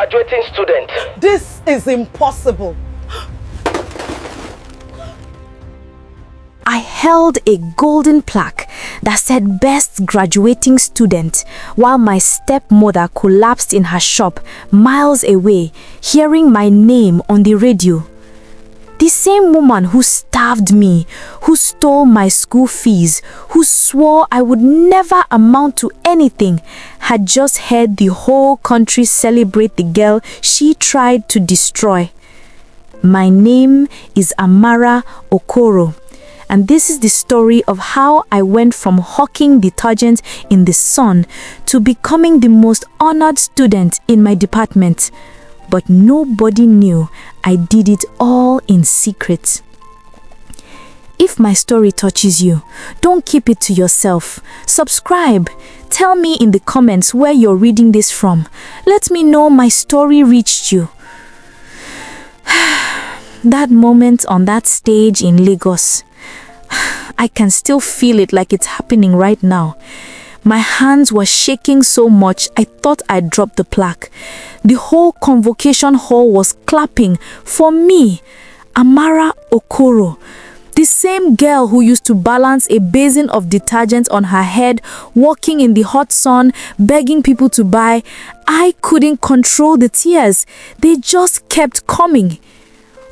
graduating student. This is impossible. I held a golden plaque that said Best Graduating Student while my stepmother collapsed in her shop miles away, hearing my name on the radio. The same woman who starved me, who stole my school fees, who swore I would never amount to anything, had just heard the whole country celebrate the girl she tried to destroy. My name is Amara Okoro, and this is the story of how I went from hawking detergent in the sun to becoming the most honored student in my department. But nobody knew I did it all in secret. If my story touches you, don't keep it to yourself. Subscribe. Tell me in the comments where you're reading this from. Let me know my story reached you. That moment on that stage in Lagos, I can still feel it like it's happening right now. My hands were shaking so much I thought I'd dropped the plaque. The whole convocation hall was clapping for me, Amara Okoro, the same girl who used to balance a basin of detergent on her head, walking in the hot sun, begging people to buy. I couldn't control the tears. They just kept coming.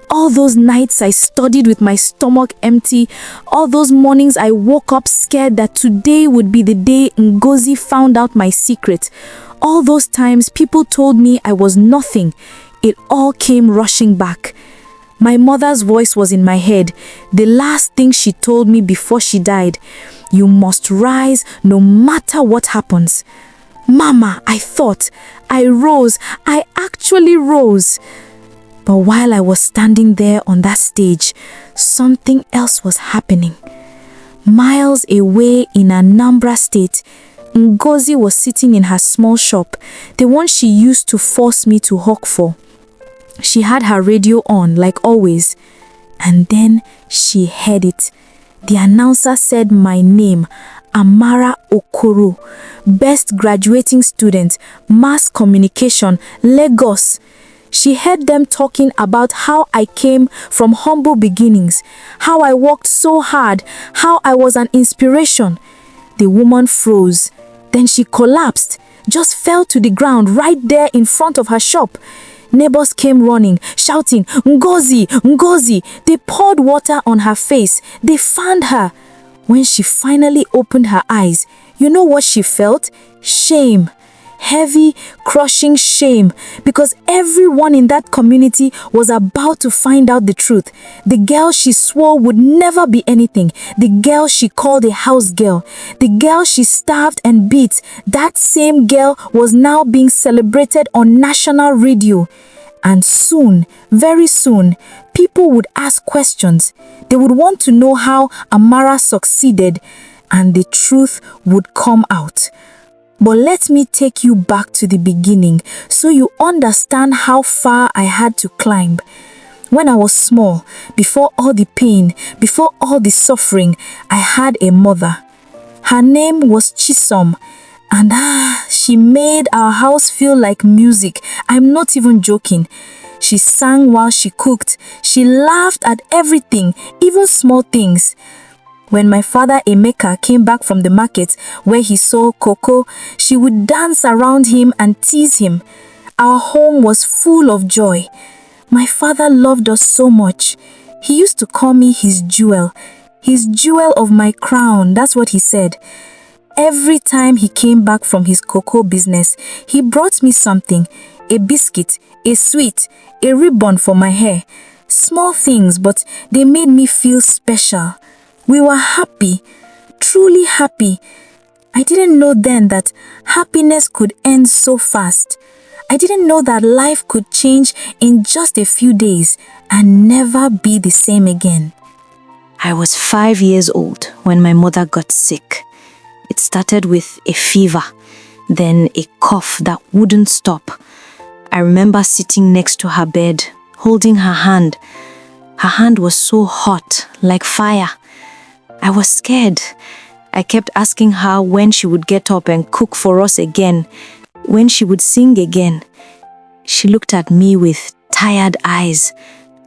All those nights I studied with my stomach empty, all those mornings I woke up scared that today would be the day Ngozi found out my secret. All those times people told me I was nothing. It all came rushing back. My mother's voice was in my head. The last thing she told me before she died, "You must rise no matter what happens." Mama, I thought. I rose. I actually rose. But while I was standing there on that stage, something else was happening. Miles away in Anambra State, Ngozi was sitting in her small shop, the one she used to force me to hawk for. She had her radio on like always, and then she heard it. The announcer said my name, Amara Okoro, Best Graduating Student, Mass Communication, Lagos. She heard them talking about how I came from humble beginnings, how I worked so hard, how I was an inspiration. The woman froze. Then she collapsed, just fell to the ground right there in front of her shop. Neighbors came running, shouting, "Ngozi, Ngozi!" They poured water on her face. They fanned her. When she finally opened her eyes, you know what she felt? Shame. Heavy, crushing shame, because everyone in that community was about to find out the truth. The girl she swore would never be anything, the girl she called a house girl, the girl she starved and beat, that same girl was now being celebrated on national radio. And soon, very soon, people would ask questions. They would want to know how Amara succeeded, and the truth would come out. But let me take you back to the beginning so you understand how far I had to climb. When I was small, before all the pain, before all the suffering, I had a mother. Her name was Chisom, and she made our house feel like music. I'm not even joking. She sang while she cooked. She laughed at everything, even small things. When my father Emeka came back from the market where he saw cocoa, she would dance around him and tease him. Our home was full of joy. My father loved us so much. He used to call me his jewel of my crown, that's what he said. Every time he came back from his cocoa business, he brought me something, a biscuit, a sweet, a ribbon for my hair. Small things, but they made me feel special. We were happy, truly happy. I didn't know then that happiness could end so fast. I didn't know that life could change in just a few days and never be the same again. I was 5 years old when my mother got sick. It started with a fever, then a cough that wouldn't stop. I remember sitting next to her bed, holding her hand. Her hand was so hot, like fire. I was scared. I kept asking her when she would get up and cook for us again, when she would sing again. She looked at me with tired eyes,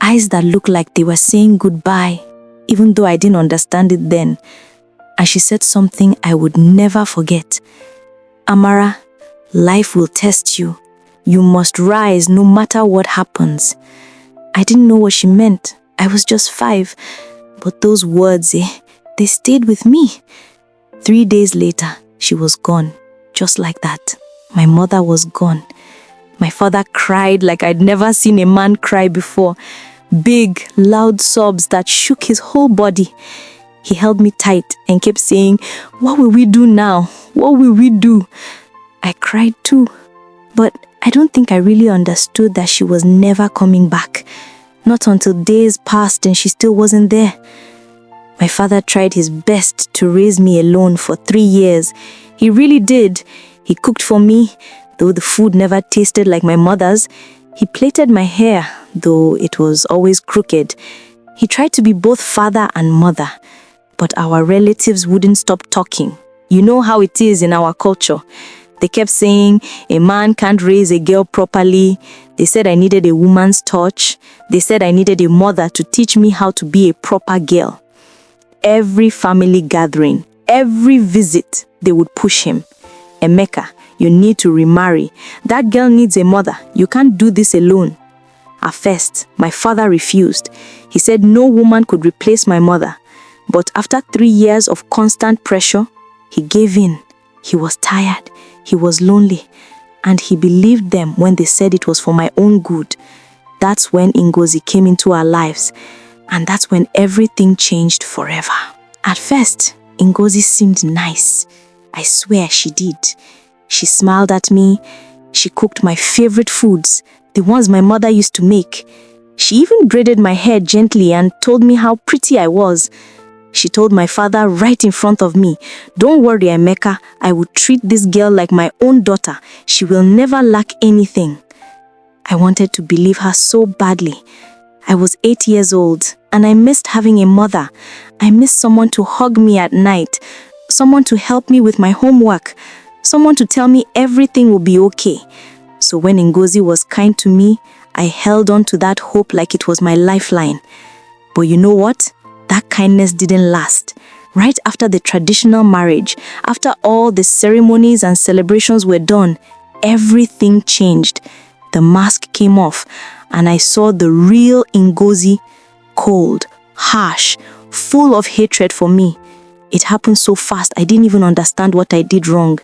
eyes that looked like they were saying goodbye, even though I didn't understand it then. And she said something I would never forget. Amara, life will test you. You must rise no matter what happens. I didn't know what she meant. I was just 5. But those words, they stayed with me. 3 days later, she was gone. Just like that. My mother was gone. My father cried like I'd never seen a man cry before. Big, loud sobs that shook his whole body. He held me tight and kept saying, "What will we do now? What will we do?" I cried too. But I don't think I really understood that she was never coming back. Not until days passed and she still wasn't there. My father tried his best to raise me alone for 3 years. He really did. He cooked for me, though the food never tasted like my mother's. He plaited my hair, though it was always crooked. He tried to be both father and mother. But our relatives wouldn't stop talking. You know how it is in our culture. They kept saying, a man can't raise a girl properly. They said I needed a woman's touch. They said I needed a mother to teach me how to be a proper girl. Every family gathering, every visit, they would push him. Emeka, you need to remarry. That girl needs a mother. You can't do this alone. At first, my father refused. He said no woman could replace my mother. But after 3 years of constant pressure, he gave in. He was tired. He was lonely. And he believed them when they said it was for my own good. That's when Ngozi came into our lives. And that's when everything changed forever. At first, Ngozi seemed nice. I swear she did. She smiled at me. She cooked my favorite foods, the ones my mother used to make. She even braided my hair gently and told me how pretty I was. She told my father right in front of me, "Don't worry, Emeka, I will treat this girl like my own daughter. She will never lack anything." I wanted to believe her so badly. I was 8 years old and I missed having a mother. I missed someone to hug me at night, someone to help me with my homework, someone to tell me everything will be okay. So when Ngozi was kind to me, I held on to that hope like it was my lifeline. But you know what? That kindness didn't last. Right after the traditional marriage, after all the ceremonies and celebrations were done, everything changed. The mask came off and I saw the real Ngozi, cold, harsh, full of hatred for me. It happened so fast I didn't even understand what I did wrong.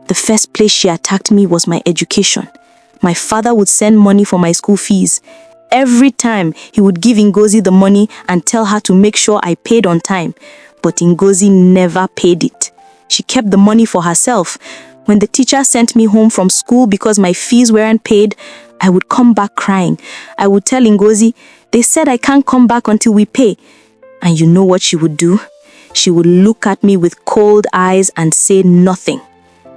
The first place she attacked me was my education. My father would send money for my school fees. Every time, he would give Ngozi the money and tell her to make sure I paid on time. But Ngozi never paid it. She kept the money for herself. When the teacher sent me home from school because my fees weren't paid, I would come back crying. I would tell Ngozi, "They said I can't come back until we pay." And you know what she would do? She would look at me with cold eyes and say nothing.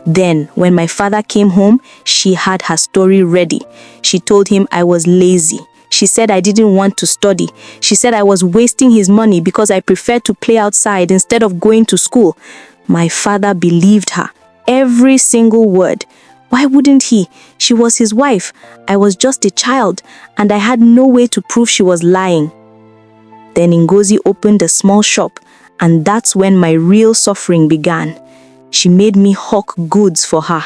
Then, when my father came home, she had her story ready. She told him I was lazy. She said I didn't want to study. She said I was wasting his money because I preferred to play outside instead of going to school. My father believed her. Every single word. Why wouldn't he? She was his wife. I was just a child, and I had no way to prove she was lying. Then Ngozi opened a small shop, and that's when my real suffering began. She made me hawk goods for her.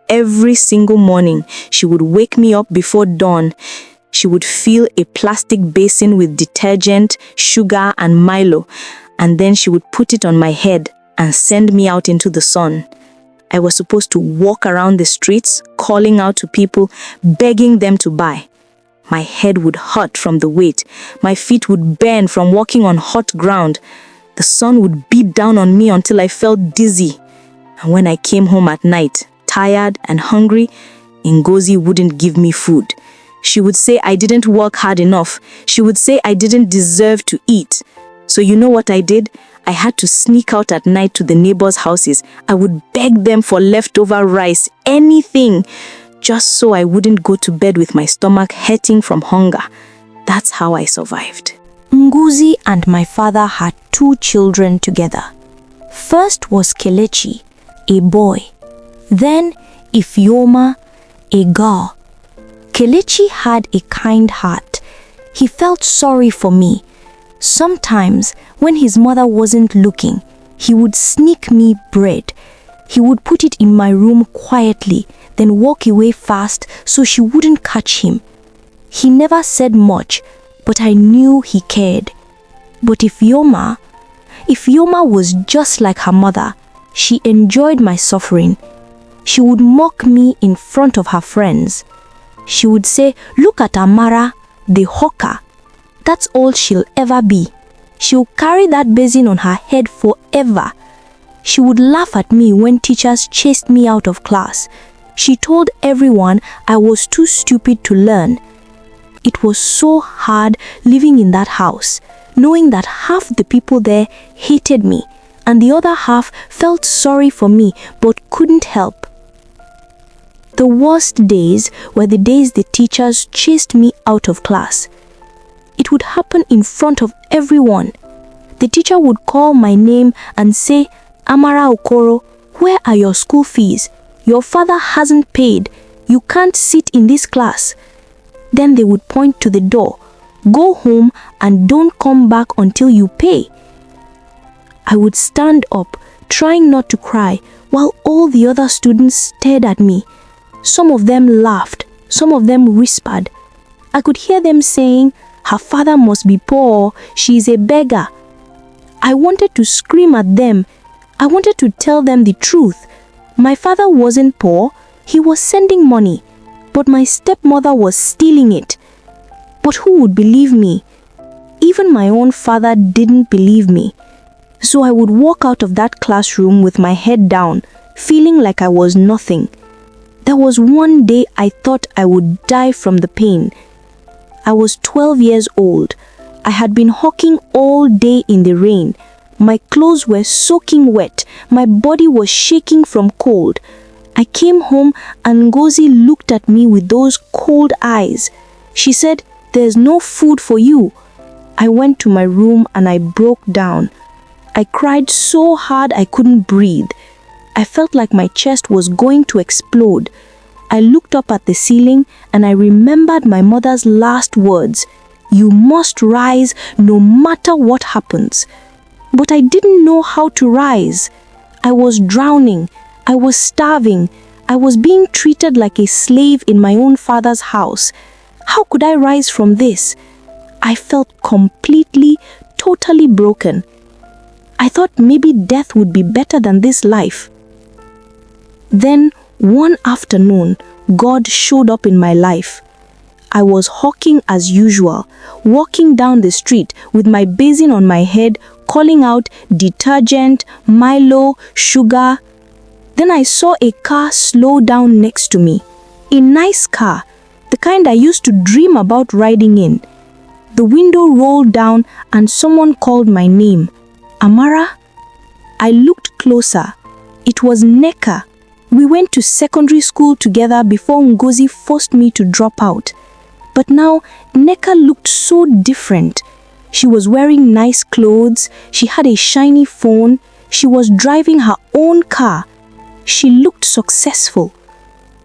Every single morning, she would wake me up before dawn. She would fill a plastic basin with detergent, sugar, and Milo, and then she would put it on my head and send me out into the sun. I was supposed to walk around the streets, calling out to people, begging them to buy. My head would hurt from the weight. My feet would burn from walking on hot ground. The sun would beat down on me until I felt dizzy. And when I came home at night, tired and hungry, Ngozi wouldn't give me food. She would say I didn't work hard enough. She would say I didn't deserve to eat. So you know what I did? I had to sneak out at night to the neighbors' houses. I would beg them for leftover rice, anything, just so I wouldn't go to bed with my stomach hurting from hunger. That's how I survived. Ngozi and my father had 2 children together. First was Kelechi, a boy. Then Ifeoma, a girl. Kelechi had a kind heart. He felt sorry for me. Sometimes, when his mother wasn't looking, he would sneak me bread. He would put it in my room quietly, then walk away fast so she wouldn't catch him. He never said much, but I knew he cared. But if Yoma was just like her mother, she enjoyed my suffering. She would mock me in front of her friends. She would say, "Look at Amara, the hawker. That's all she'll ever be. She'll carry that basin on her head forever." She would laugh at me when teachers chased me out of class. She told everyone I was too stupid to learn. It was so hard living in that house, knowing that half the people there hated me and the other half felt sorry for me but couldn't help. The worst days were the days the teachers chased me out of class. It would happen in front of everyone. The teacher would call my name and say, "Amara Okoro, where are your school fees? Your father hasn't paid. You can't sit in this class." Then they would point to the door. "Go home and don't come back until you pay." I would stand up, trying not to cry, while all the other students stared at me. Some of them laughed, some of them whispered. I could hear them saying, "Her father must be poor, she is a beggar." I wanted to scream at them. I wanted to tell them the truth. My father wasn't poor, he was sending money, but my stepmother was stealing it. But who would believe me? Even my own father didn't believe me. So I would walk out of that classroom with my head down, feeling like I was nothing. There was one day I thought I would die from the pain. I was 12 years old. I had been hawking all day in the rain. My clothes were soaking wet. My body was shaking from cold. I came home and Ngozi looked at me with those cold eyes. She said, "There's no food for you." I went to my room and I broke down. I cried so hard I couldn't breathe. I felt like my chest was going to explode. I looked up at the ceiling and I remembered my mother's last words, "You must rise no matter what happens." But I didn't know how to rise. I was drowning. I was starving. I was being treated like a slave in my own father's house. How could I rise from this? I felt completely, totally broken. I thought maybe death would be better than this life. Then, one afternoon, God showed up in my life. I was hawking as usual, walking down the street with my basin on my head, calling out detergent, Milo, sugar. Then I saw a car slow down next to me. A nice car, the kind I used to dream about riding in. The window rolled down and someone called my name. "Amara?" I looked closer. It was Nneka. We went to secondary school together before Ngozi forced me to drop out. But now, Nneka looked so different. She was wearing nice clothes, she had a shiny phone, she was driving her own car. She looked successful.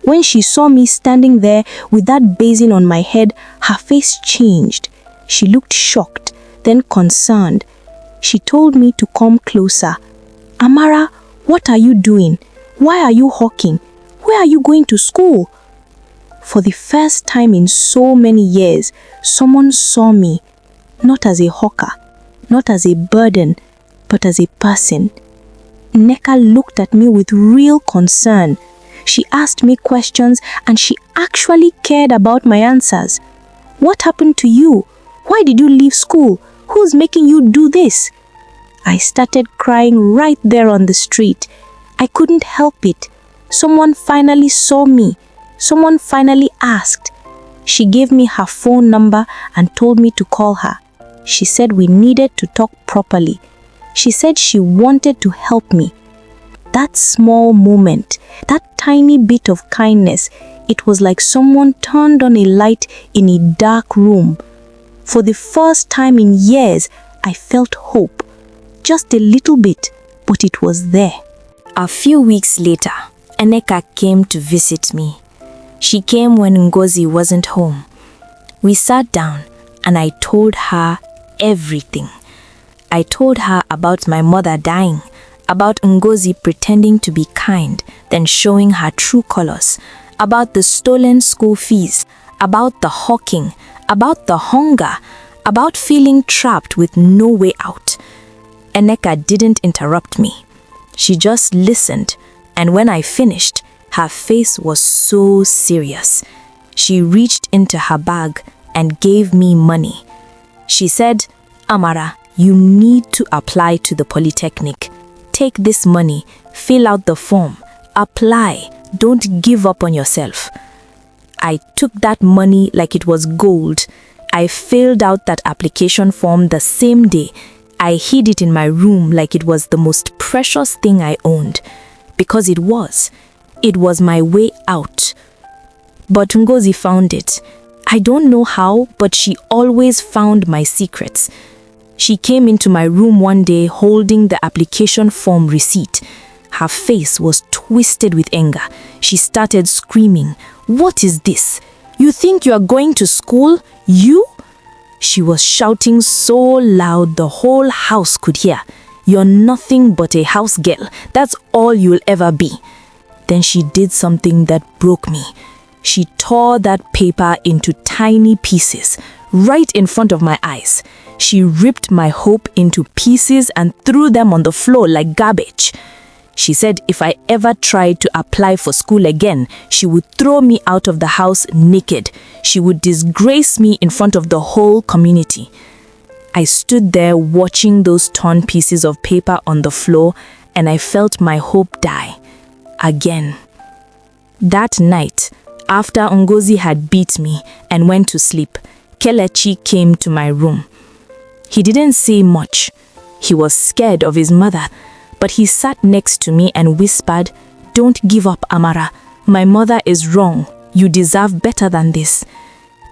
When she saw me standing there with that basin on my head, her face changed. She looked shocked, then concerned. She told me to come closer. "Amara, what are you doing? Why are you hawking? Where are you going to school?" For the first time in so many years, someone saw me, not as a hawker, not as a burden, but as a person. Nneka looked at me with real concern. She asked me questions and she actually cared about my answers. "What happened to you? Why did you leave school? Who's making you do this?" I started crying right there on the street. I couldn't help it. Someone finally saw me. Someone finally asked. She gave me her phone number and told me to call her. She said we needed to talk properly. She said she wanted to help me. That small moment, that tiny bit of kindness, it was like someone turned on a light in a dark room. For the first time in years, I felt hope. Just a little bit, but it was there. A few weeks later, Nneka came to visit me. She came when Ngozi wasn't home. We sat down and I told her everything. I told her about my mother dying, about Ngozi pretending to be kind, then showing her true colors, about the stolen school fees, about the hawking, about the hunger, about feeling trapped with no way out. Eneka didn't interrupt me. She just listened, and when I finished, her face was so serious. She reached into her bag and gave me money. She said, "Amara, you need to apply to the Polytechnic. Take this money, fill out the form, apply, don't give up on yourself." I took that money like it was gold. I filled out that application form the same day. I hid it in my room like it was the most precious thing I owned. Because it was. It was my way out. But Ngozi found it. I don't know how, but she always found my secrets. She came into my room one day holding the application form receipt. Her face was twisted with anger. She started screaming, "What is this? You think you are going to school? You?" She was shouting so loud the whole house could hear. "You're nothing but a house girl. That's all you'll ever be." Then she did something that broke me. She tore that paper into tiny pieces, right in front of my eyes. She ripped my hope into pieces and threw them on the floor like garbage. She said if I ever tried to apply for school again, she would throw me out of the house naked. She would disgrace me in front of the whole community. I stood there watching those torn pieces of paper on the floor, and I felt my hope die. Again. That night, after Ngozi had beat me and went to sleep, Kelechi came to my room. He didn't say much. He was scared of his mother, but he sat next to me and whispered, "Don't give up, Amara. My mother is wrong. You deserve better than this."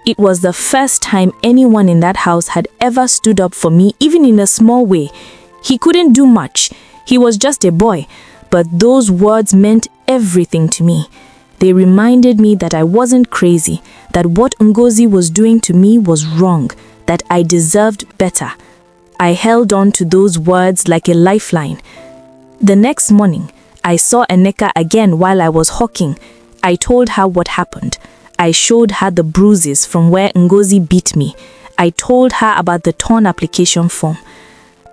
It was the first time anyone in that house had ever stood up for me, even in a small way. He couldn't do much. He was just a boy, but those words meant everything to me. They reminded me that I wasn't crazy, that what Ngozi was doing to me was wrong, that I deserved better. I held on to those words like a lifeline. The next morning, I saw Eneka again while I was hawking. I told her what happened. I showed her the bruises from where Ngozi beat me. I told her about the torn application form.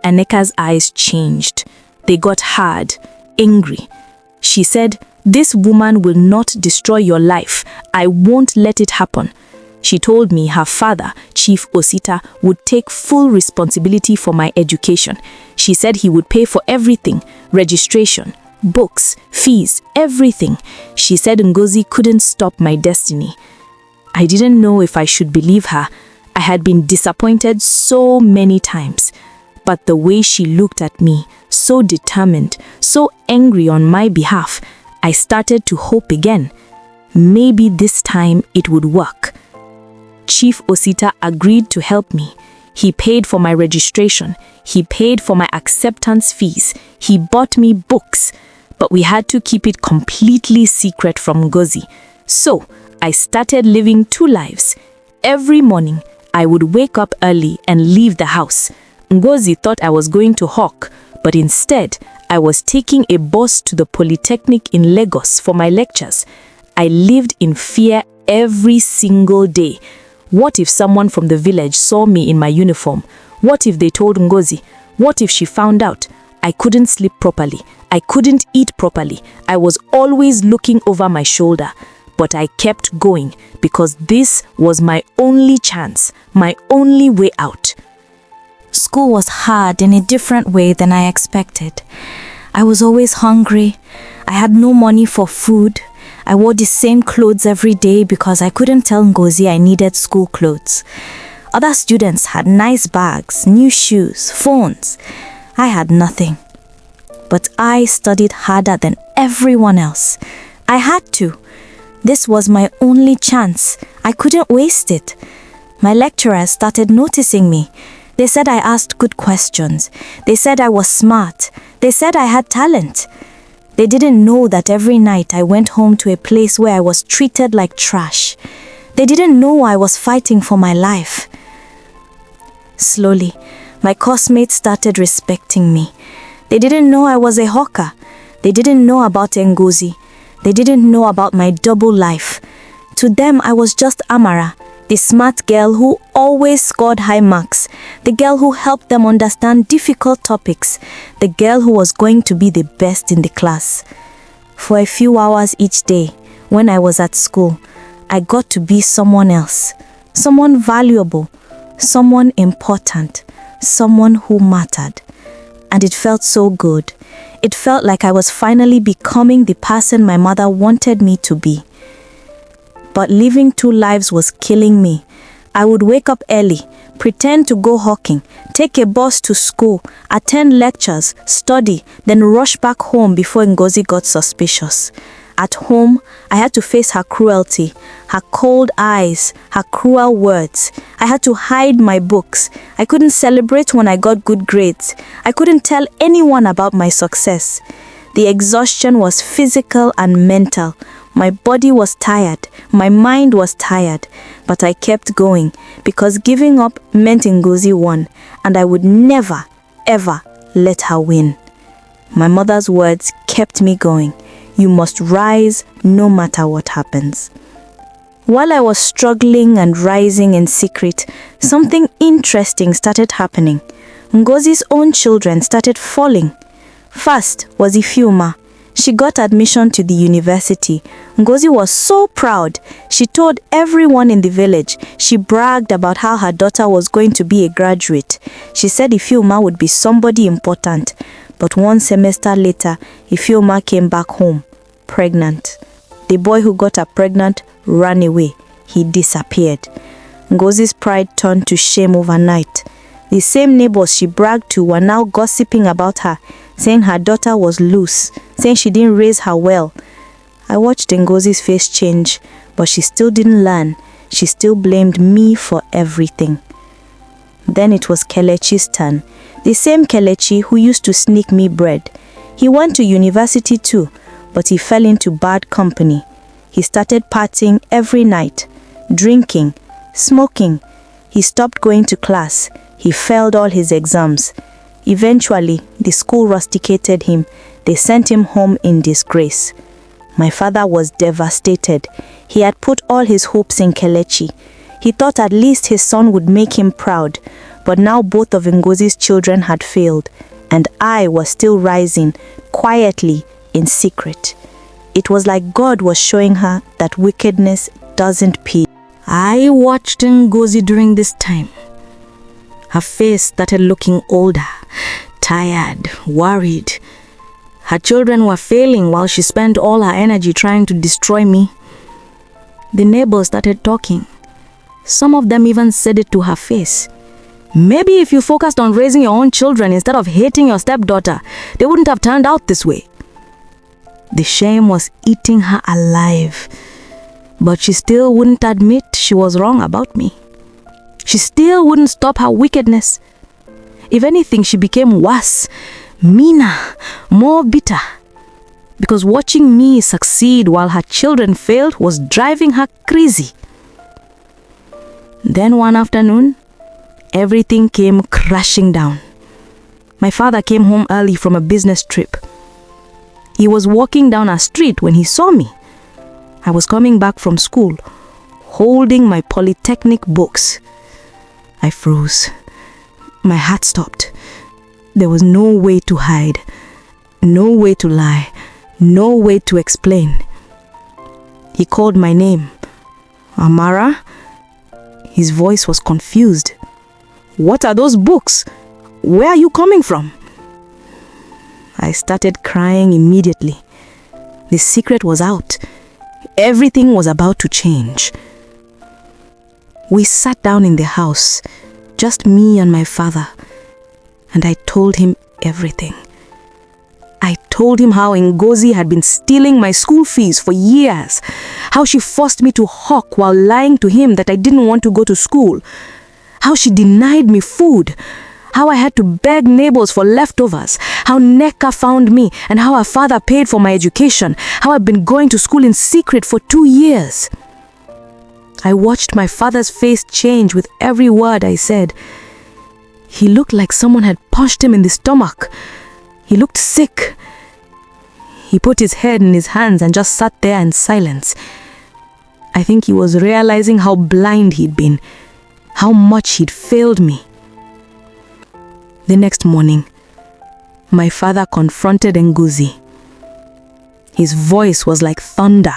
Eneka's eyes changed. They got hard, angry. She said, "This woman will not destroy your life. I won't let it happen." She told me her father, Chief Osita, would take full responsibility for my education. She said he would pay for everything, registration, books, fees, everything. She said Ngozi couldn't stop my destiny. I didn't know if I should believe her. I had been disappointed so many times. But the way she looked at me, so determined, so angry on my behalf, I started to hope again. Maybe this time it would work. Chief Osita agreed to help me. He paid for my registration. He paid for my acceptance fees. He bought me books. But we had to keep it completely secret from Ngozi. So, I started living two lives. Every morning, I would wake up early and leave the house. Ngozi thought I was going to hawk, but instead, I was taking a bus to the Polytechnic in Lagos for my lectures. I lived in fear every single day. What if someone from the village saw me in my uniform? What if they told Ngozi? What if she found out? I couldn't sleep properly. I couldn't eat properly. I was always looking over my shoulder. But I kept going because this was my only chance, my only way out. School was hard in a different way than I expected. I was always hungry. I had no money for food. I wore the same clothes every day because I couldn't tell Ngozi I needed school clothes. Other students had nice bags, new shoes, phones. I had nothing. But I studied harder than everyone else. I had to. This was my only chance. I couldn't waste it. My lecturers started noticing me. They said I asked good questions. They said I was smart. They said I had talent. They didn't know that every night I went home to a place where I was treated like trash. They didn't know I was fighting for my life. Slowly, my classmates started respecting me. They didn't know I was a hawker. They didn't know about Ngozi. They didn't know about my double life. To them, I was just Amara, the smart girl who always scored high marks, the girl who helped them understand difficult topics, the girl who was going to be the best in the class. For a few hours each day, when I was at school, I got to be someone else, someone valuable, someone important, someone who mattered. And it felt so good. It felt like I was finally becoming the person my mother wanted me to be. But living two lives was killing me. I would wake up early, pretend to go hawking, take a bus to school, attend lectures, study, then rush back home before Ngozi got suspicious. At home, I had to face her cruelty, her cold eyes, her cruel words. I had to hide my books. I couldn't celebrate when I got good grades. I couldn't tell anyone about my success. The exhaustion was physical and mental. My body was tired. My mind was tired. But I kept going because giving up meant Ngozi won, and I would never, ever let her win. My mother's words kept me going. You must rise no matter what happens. While I was struggling and rising in secret, something interesting started happening. Ngozi's own children started falling. First was Ifeoma. She got admission to the university. Ngozi was so proud. She told everyone in the village. She bragged about how her daughter was going to be a graduate. She said Ifeoma would be somebody important. But one semester later, Ifeoma came back home, pregnant. The boy who got her pregnant ran away. He disappeared. Ngozi's pride turned to shame overnight. The same neighbors she bragged to were now gossiping about her, saying her daughter was loose, saying she didn't raise her well. I watched Ngozi's face change, but she still didn't learn. She still blamed me for everything. Then it was Kelechi's turn. The same Kelechi who used to sneak me bread. He went to university too, but he fell into bad company. He started partying every night, drinking, smoking. He stopped going to class. He failed all his exams. Eventually, the school rusticated him. They sent him home in disgrace. My father was devastated. He had put all his hopes in Kelechi. He thought at least his son would make him proud. But now both of Ngozi's children had failed, and I was still rising, quietly, in secret. It was like God was showing her that wickedness doesn't pay. I watched Ngozi during this time. Her face started looking older, tired, worried. Her children were failing while she spent all her energy trying to destroy me. The neighbors started talking. Some of them even said it to her face. Maybe if you focused on raising your own children instead of hating your stepdaughter, they wouldn't have turned out this way. The shame was eating her alive. But she still wouldn't admit she was wrong about me. She still wouldn't stop her wickedness. If anything, she became worse, meaner, more bitter. Because watching me succeed while her children failed was driving her crazy. Then one afternoon, everything came crashing down. My father came home early from a business trip. He was walking down a street when he saw me. I was coming back from school, holding my polytechnic books. I froze. My heart stopped. There was no way to hide, no way to lie, no way to explain. He called my name. Amara? His voice was confused. What are those books? Where are you coming from? I started crying immediately. The secret was out. Everything was about to change. We sat down in the house, just me and my father, and I told him everything. I told him how Ngozi had been stealing my school fees for years, how she forced me to hawk while lying to him that I didn't want to go to school, how she denied me food, how I had to beg neighbors for leftovers, how Neka found me, and how her father paid for my education, how I've been going to school in secret for 2 years. I watched my father's face change with every word I said. He looked like someone had punched him in the stomach. He looked sick. He put his head in his hands and just sat there in silence. I think he was realizing how blind he'd been, how much he'd failed me. The next morning, my father confronted Ngozi. His voice was like thunder.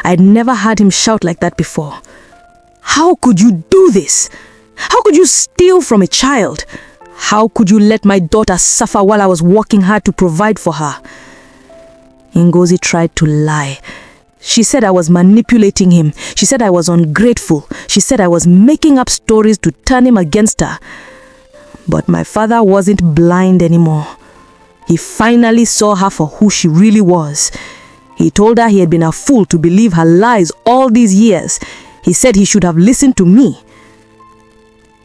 I'd never heard him shout like that before. How could you do this? How could you steal from a child? How could you let my daughter suffer while I was working hard to provide for her? Ngozi tried to lie. She said I was manipulating him. She said I was ungrateful. She said I was making up stories to turn him against her. But my father wasn't blind anymore. He finally saw her for who she really was. He told her he had been a fool to believe her lies all these years. He said he should have listened to me.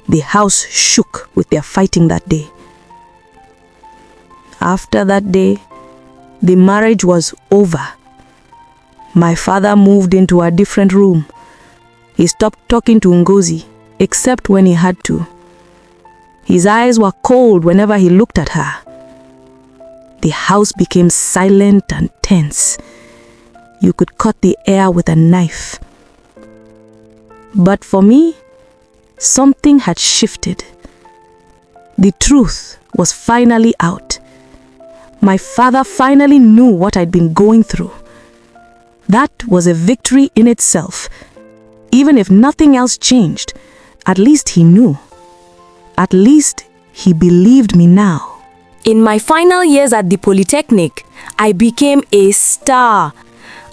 The house shook with their fighting that day. After that day, the marriage was over. My father moved into a different room. He stopped talking to Ngozi, except when he had to. His eyes were cold whenever he looked at her. The house became silent and tense. You could cut the air with a knife. But for me, something had shifted. The truth was finally out. My father finally knew what I'd been going through. That was a victory in itself. Even if nothing else changed, at least he knew. At least he believed me now. In my final years at the Polytechnic, I became a star.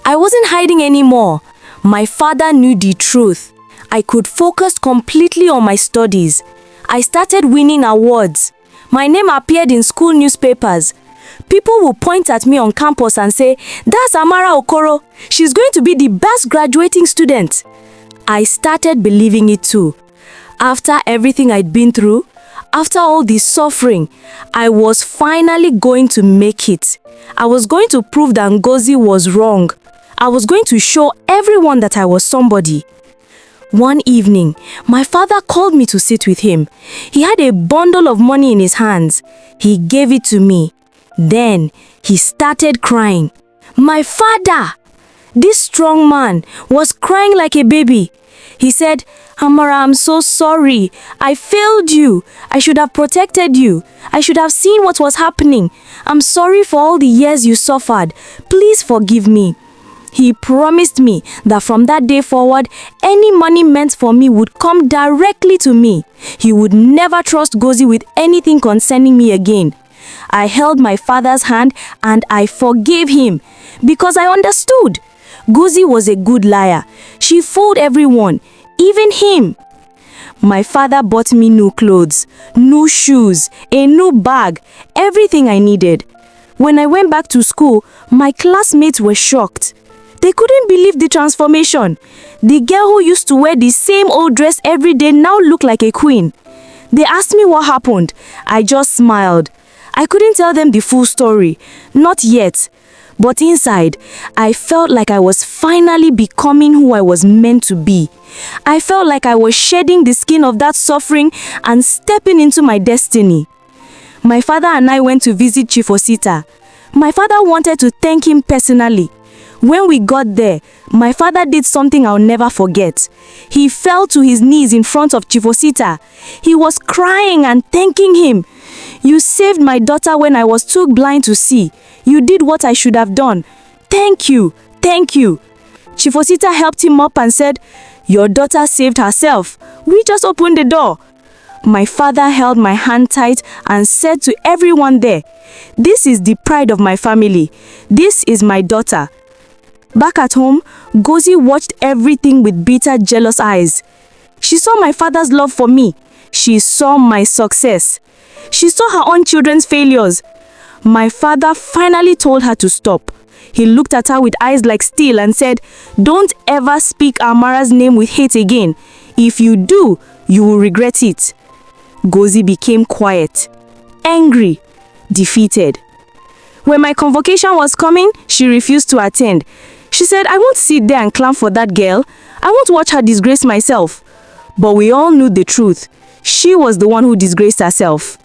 I wasn't hiding anymore. My father knew the truth. I could focus completely on my studies. I started winning awards. My name appeared in school newspapers. People would point at me on campus and say, "That's Amara Okoro. She's going to be the best graduating student." I started believing it too. After everything I'd been through, after all the suffering, I was finally going to make it. I was going to prove that Ngozi was wrong. I was going to show everyone that I was somebody. One evening, my father called me to sit with him. He had a bundle of money in his hands. He gave it to me. Then, he started crying. My father, this strong man, was crying like a baby. He said, "Amara, I'm so sorry. I failed you. I should have protected you. I should have seen what was happening. I'm sorry for all the years you suffered. Please forgive me." He promised me that from that day forward, any money meant for me would come directly to me. He would never trust Ngozi with anything concerning me again. I held my father's hand and I forgave him because I understood. Ngozi was a good liar. She fooled everyone, even him. My father bought me new clothes, new shoes, a new bag, everything I needed. When I went back to school, my classmates were shocked. They couldn't believe the transformation. The girl who used to wear the same old dress every day now looked like a queen. They asked me what happened. I just smiled. I couldn't tell them the full story. Not yet. But inside, I felt like I was finally becoming who I was meant to be. I felt like I was shedding the skin of that suffering and stepping into my destiny. My father and I went to visit Chief Osita. My father wanted to thank him personally. When we got there, my father did something I'll never forget. He fell to his knees in front of Chief Osita. He was crying and thanking him. "You saved my daughter when I was too blind to see. You did what I should have done. Thank you, thank you." Chief Osita helped him up and said, "Your daughter saved herself. We just opened the door." My father held my hand tight and said to everyone there, "This is the pride of my family. This is my daughter." Back at home, Ngozi watched everything with bitter, jealous eyes. She saw my father's love for me. She saw my success. She saw her own children's failures. My father finally told her to stop. He looked at her with eyes like steel and said, "Don't ever speak Amara's name with hate again. If you do, you will regret it." Ngozi became quiet, angry, defeated. When my convocation was coming, she refused to attend. She said, I won't sit there and clown for that girl. I won't watch her disgrace myself. But we all knew the truth. She was the one who disgraced herself.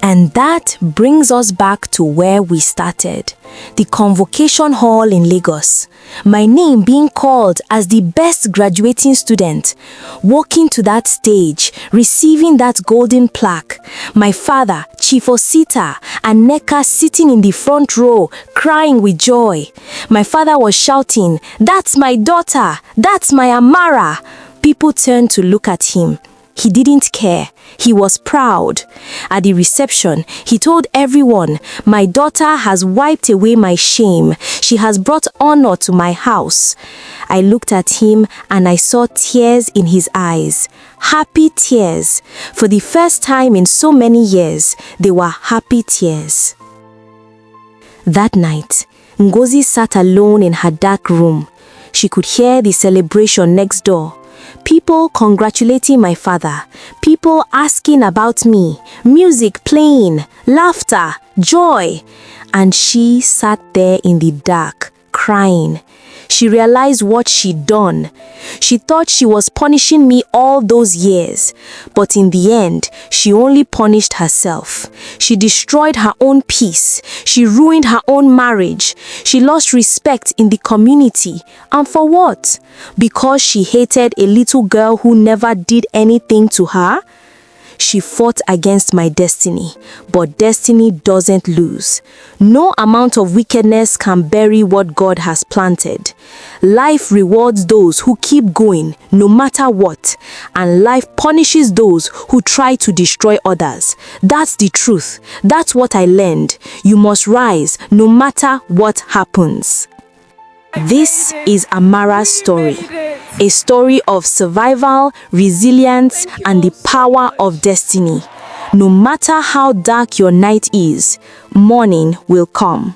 And that brings us back to where we started, the convocation hall in Lagos. My name being called as the best graduating student, walking to that stage, receiving that golden plaque. My father, Chief Osita, and Neka sitting in the front row, crying with joy. My father was shouting, "That's my daughter! That's my Amara!" People turned to look at him. He didn't care. He was proud. At the reception, he told everyone, "My daughter has wiped away my shame. She has brought honor to my house." I looked at him and I saw tears in his eyes. Happy tears. For the first time in so many years, they were happy tears. That night, Ngozi sat alone in her dark room. She could hear the celebration next door. People congratulating my father, people asking about me, music playing, laughter, joy. And she sat there in the dark, crying. She realized what she'd done. She thought she was punishing me all those years, but in the end, she only punished herself. She destroyed her own peace. She ruined her own marriage. She lost respect in the community. And for what? Because she hated a little girl who never did anything to her? She fought against my destiny, but destiny doesn't lose. No amount of wickedness can bury what God has planted. Life rewards those who keep going, no matter what, and life punishes those who try to destroy others. That's the truth. That's what I learned. You must rise, no matter what happens. This is Amara's story. A story of survival, resilience, and the power of destiny. No matter how dark your night is, morning will come.